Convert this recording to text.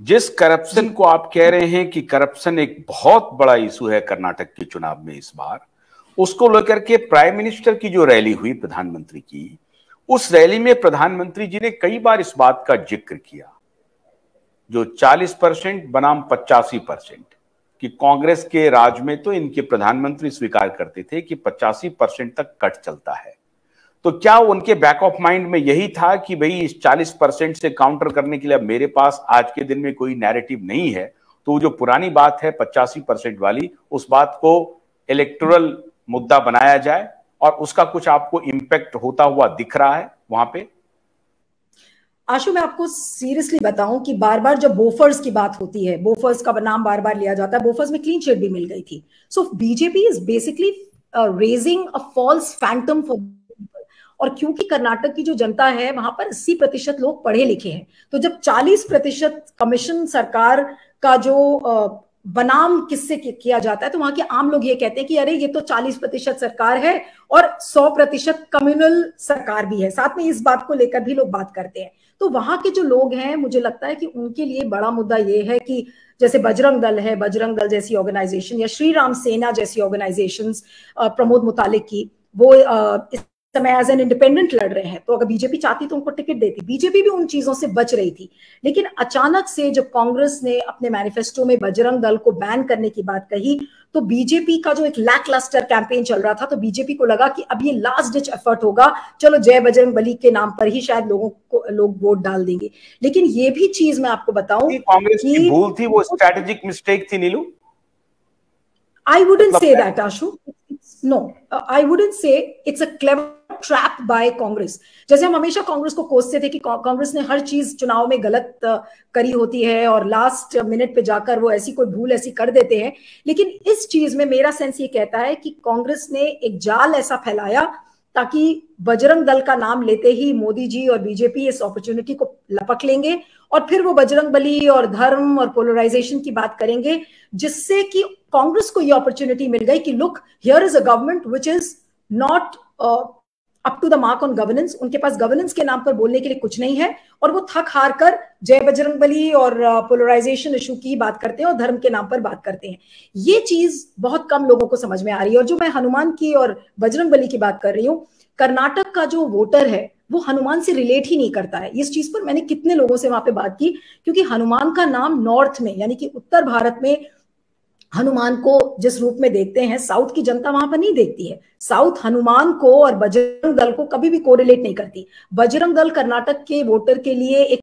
जिस करप्शन जी। को आप कह रहे हैं कि करप्शन एक बहुत बड़ा इशू है कर्नाटक के चुनाव में इस बार, उसको लेकर के प्राइम मिनिस्टर की जो रैली हुई प्रधानमंत्री की, उस रैली में प्रधानमंत्री जी ने कई बार इस बात का जिक्र किया, जो 40% बनाम 85%, कि कांग्रेस के राज में तो इनके प्रधानमंत्री स्वीकार करते थे कि 85% तक कट चलता है। तो क्या उनके बैक ऑफ माइंड में यही था कि भाई इस 40% से काउंटर करने के लिए अब मेरे पास आज के दिन में कोई नैरेटिव नहीं है, तो जो पुरानी बात है 85% वाली, उस बात को इलेक्टोरल मुद्दा बनाया जाए, और उसका कुछ आपको इंपैक्ट होता हुआ दिख रहा है वहां पे? आशु, मैं आपको सीरियसली बताऊं कि बार बार जब बोफर्स की बात होती है, बोफर्स का नाम बार बार लिया जाता है, बोफर्स में क्लीन चिट भी मिल गई थी। So BJP is basically raising a false phantom for people. और क्योंकि कर्नाटक की जो जनता है वहां पर 80% लोग पढ़े लिखे हैं, तो जब 40% कमीशन सरकार का जो बनाम किससे किया जाता है, तो वहां के आम लोग ये कहते हैं कि अरे ये तो 40% सरकार है और 100% कम्युनल सरकार भी है, साथ में इस बात को लेकर भी लोग बात करते हैं। तो वहां के जो लोग हैं, मुझे लगता है कि उनके लिए बड़ा मुद्दा ये है कि जैसे बजरंग दल है, बजरंग दल जैसी ऑर्गेनाइजेशन या श्री राम सेना जैसी ऑर्गेनाइजेशंस, प्रमोद मुतालिक की, वो इस समय एज एन इंडिपेंडेंट लड़ रहे हैं। तो अगर बीजेपी चाहती तो उनको टिकट देती। बीजेपी भी उन चीजों से बच रही थी, लेकिन अचानक से जब कांग्रेस ने अपने मैनिफेस्टो में बजरंग दल को बैन करने की बात कही, तो बीजेपी का जो एक लैकलस्टर कैंपेन चल रहा था, तो बीजेपी को लगा कि अब ये लास्ट डिच एफर्ट होगा, चलो जय बजरंग बली के नाम पर ही शायद लोग वोट डाल देंगे। लेकिन ये भी चीज मैं आपको बताऊं कांग्रेस की कि भूल थी, वो स्ट्रैटेजिक मिस्टेक थी नीलू? I wouldn't मतलब say that, Ashu. No, I wouldn't say it's a clever trap by Congress. जैसे हम हमेशा कांग्रेस को कोसते थे कि कांग्रेस ने हर चीज चुनाव में गलत करी होती है और लास्ट मिनट पे जाकर वो ऐसी कोई भूल ऐसी कर देते हैं, लेकिन इस चीज में मेरा सेंस ये कहता है कि कांग्रेस ने एक जाल ऐसा फैलाया ताकि बजरंग दल का नाम लेते ही मोदी जी और बीजेपी इस अपॉर्चुनिटी को लपक लेंगे और फिर वो बजरंग बली और धर्म और पोलराइजेशन की बात करेंगे, जिससे कि कांग्रेस को ये अपॉर्चुनिटी मिल गई कि look, here is a government which is not up to the mark on governance. उनके पास गवर्नेंस के नाम पर बोलने के लिए कुछ नहीं है, और वो थक हार कर जय बजरंग बली और पोलराइजेशन इशू की बात करते हैं और धर्म के नाम पर बात करते हैं। ये चीज बहुत कम लोगों को समझ में आ रही है। और जो मैं हनुमान की और बजरंग बली की बात कर रही हूँ, कर्नाटक का जो वोटर है वो हनुमान से रिलेट ही नहीं करता है। इस चीज पर मैंने कितने लोगों से वहां पे बात की, क्योंकि हनुमान का नाम नॉर्थ में यानी कि उत्तर भारत में हनुमान को जिस रूप में देखते हैं, साउथ की जनता वहां पर नहीं देखती है। साउथ हनुमान को और बजरंग दल को कभी भी कोरिलेट नहीं करती। बजरंग दल कर्नाटक के वोटर के लिए एक